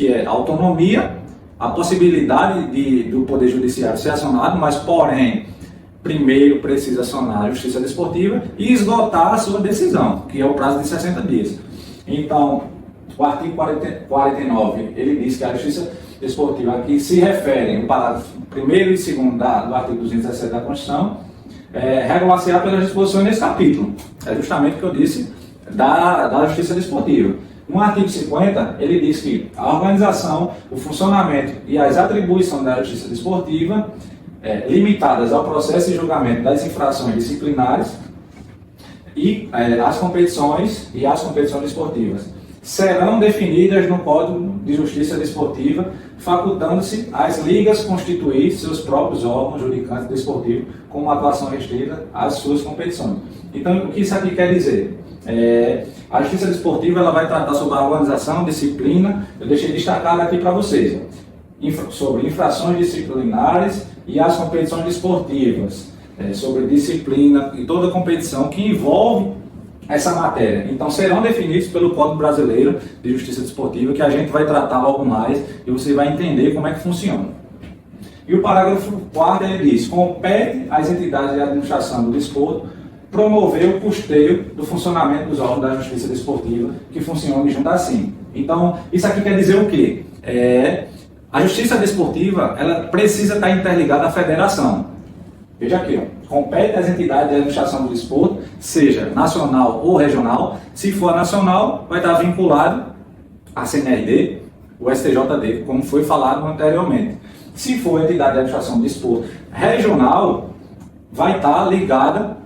que é a autonomia, a possibilidade do Poder Judiciário ser acionado, mas porém, primeiro precisa acionar a Justiça Desportiva e esgotar a sua decisão, que é o prazo de 60 dias. Então, o artigo 49, ele diz que a Justiça Desportiva aqui se refere, no parágrafo 1º e 2º do artigo 217 da Constituição, regular-se-á pelas disposições desse capítulo. É justamente o que eu disse da Justiça Desportiva. No artigo 50, ele diz que a organização, o funcionamento e as atribuições da Justiça Desportiva, limitadas ao processo e julgamento das infrações disciplinares e as competições desportivas, serão definidas no Código de Justiça Desportiva, facultando-se às ligas constituir seus próprios órgãos judicantes desportivos com uma atuação restrita às suas competições. Então, o que isso aqui quer dizer? A Justiça Desportiva ela vai tratar sobre a organização, disciplina. Eu deixei destacado aqui para vocês sobre infrações disciplinares e as competições desportivas, sobre disciplina e toda competição que envolve essa matéria. Então serão definidos pelo Código Brasileiro de Justiça Desportiva, que a gente vai tratar logo mais e você vai entender como é que funciona. E o parágrafo 4º ele diz: compete às entidades de administração do desporto promover o custeio do funcionamento dos órgãos da Justiça Desportiva que funcionam junto assim. Então, isso aqui quer dizer o quê? A Justiça Desportiva ela precisa estar interligada à federação. Veja aqui, compete às entidades de administração do desporto, seja nacional ou regional. Se for nacional, vai estar vinculado à CNRD, o STJD, como foi falado anteriormente. Se for entidade de administração do desporto regional, vai estar ligada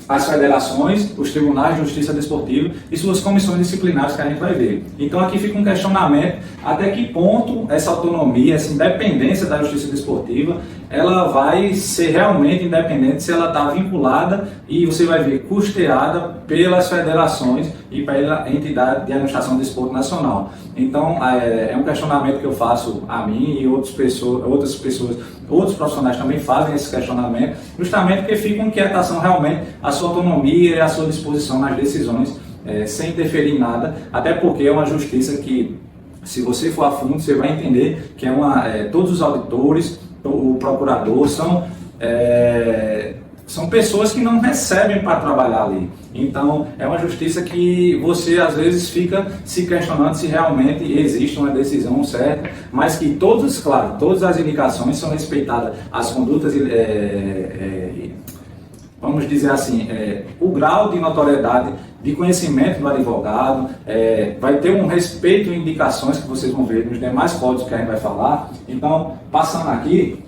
às federações, os tribunais de justiça desportiva e suas comissões disciplinares que a gente vai ver. Então aqui fica um questionamento até que ponto essa autonomia, essa independência da justiça desportiva, ela vai ser realmente independente se ela está vinculada e você vai ver custeada pelas federações e pela entidade de administração do desporto nacional. Então é um questionamento que eu faço a mim e outras pessoas, outros profissionais também fazem esse questionamento, justamente porque fica uma inquietação realmente a sua autonomia e a sua disposição nas decisões, sem interferir em nada, até porque é uma justiça que, se você for a fundo, você vai entender que todos os auditores, o procurador, são pessoas que não recebem para trabalhar ali. Então, é uma justiça que você, às vezes, fica se questionando se realmente existe uma decisão certa, mas que todas as indicações são respeitadas, as condutas, vamos dizer assim, o grau de notoriedade, de conhecimento do advogado, vai ter um respeito e indicações que vocês vão ver nos demais códigos que a gente vai falar. Então, passando aqui,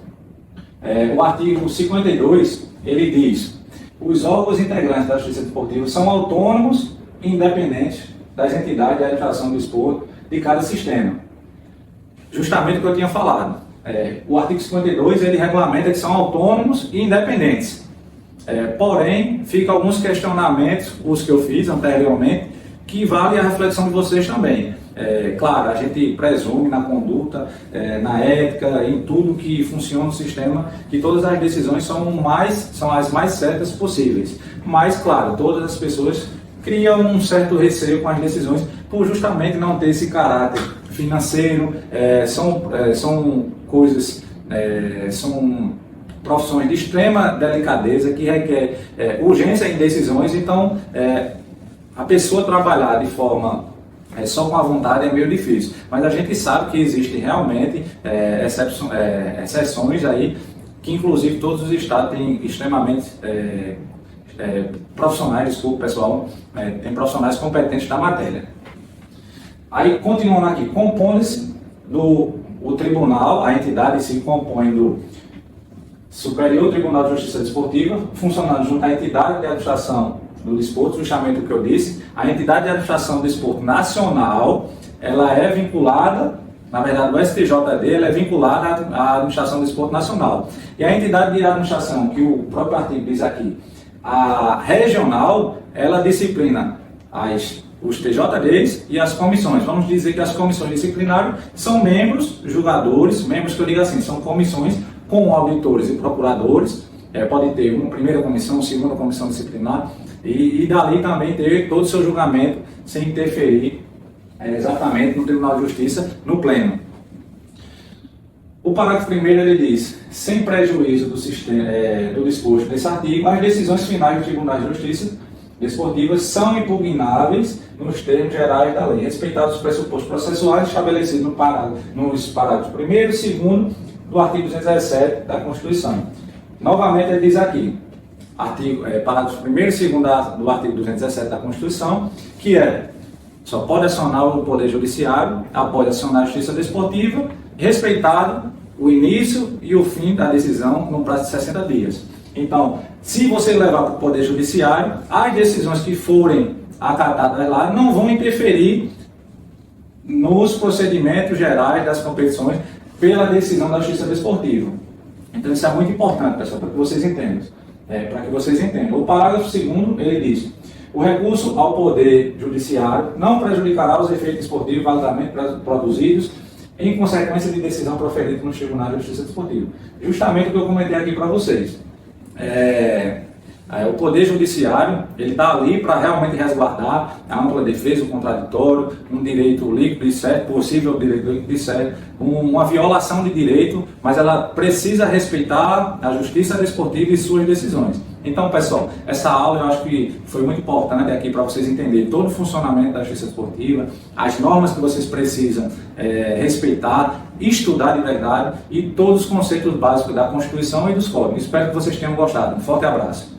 o artigo 52, ele diz: os órgãos integrantes da Justiça Desportiva são autônomos e independentes das entidades de administração do desporto de cada sistema. Justamente o que eu tinha falado. O artigo 52, ele regulamenta que são autônomos e independentes. Porém, fica alguns questionamentos, os que eu fiz anteriormente, que vale a reflexão de vocês também. Claro, a gente presume na conduta, na ética, em tudo que funciona no sistema, que todas as decisões são as mais certas possíveis. Mas, claro, todas as pessoas criam um certo receio com as decisões por justamente não ter esse caráter financeiro, são profissões de extrema delicadeza que requer urgência em decisões. Então, a pessoa trabalhar de forma só com a vontade é meio difícil, mas a gente sabe que existem realmente exceções aí, que inclusive todos os estados têm extremamente profissionais, desculpa pessoal, tem profissionais competentes na matéria. Aí, continuando aqui, compõe-se o tribunal, a entidade se compõe do Superior Tribunal de Justiça Desportiva, funcionando junto à entidade de administração do desporto, justamente o que eu disse. A entidade de administração do desporto nacional, ela é vinculada, na verdade o STJD, ela é vinculada à administração do desporto nacional. E a entidade de administração, que o próprio artigo diz aqui, a regional, ela disciplina os TJDs e as comissões. Vamos dizer que as comissões disciplinares são membros, julgadores, membros que eu digo assim, são comissões com auditores e procuradores, pode ter uma primeira comissão, uma segunda comissão disciplinar, e dali também ter todo o seu julgamento sem interferir exatamente no Tribunal de Justiça, no Pleno. O parágrafo 1º ele diz: sem prejuízo do disposto nesse artigo, as decisões finais dos tribunais de justiça desportivas são impugnáveis nos termos gerais da lei, respeitados os pressupostos processuais estabelecidos nos parágrafos 1º e 2º do artigo 217 da Constituição. Novamente ele diz aqui, parágrafos 1º e 2º do artigo 217 da Constituição, que só pode acionar o Poder Judiciário após acionar a Justiça Desportiva, respeitado o início e o fim da decisão no prazo de 60 dias. Então, se você levar para o Poder Judiciário, as decisões que forem acatadas lá não vão interferir nos procedimentos gerais das competições pela decisão da Justiça Desportiva. Então, isso é muito importante, pessoal, para que vocês entendam. O parágrafo 2º, ele diz: o recurso ao Poder Judiciário não prejudicará os efeitos desportivos validamente produzidos em consequência de decisão proferida nos tribunais de justiça desportiva. Justamente o que eu comentei aqui para vocês. O Poder Judiciário, ele está ali para realmente resguardar a ampla defesa, o contraditório, um direito líquido e certo, possível direito líquido e certo, uma violação de direito, mas ela precisa respeitar a justiça desportiva e suas decisões. Então, pessoal, essa aula eu acho que foi muito importante aqui para vocês entenderem todo o funcionamento da justiça desportiva, as normas que vocês precisam respeitar, estudar de verdade e todos os conceitos básicos da Constituição e dos códigos. Espero que vocês tenham gostado. Um forte abraço.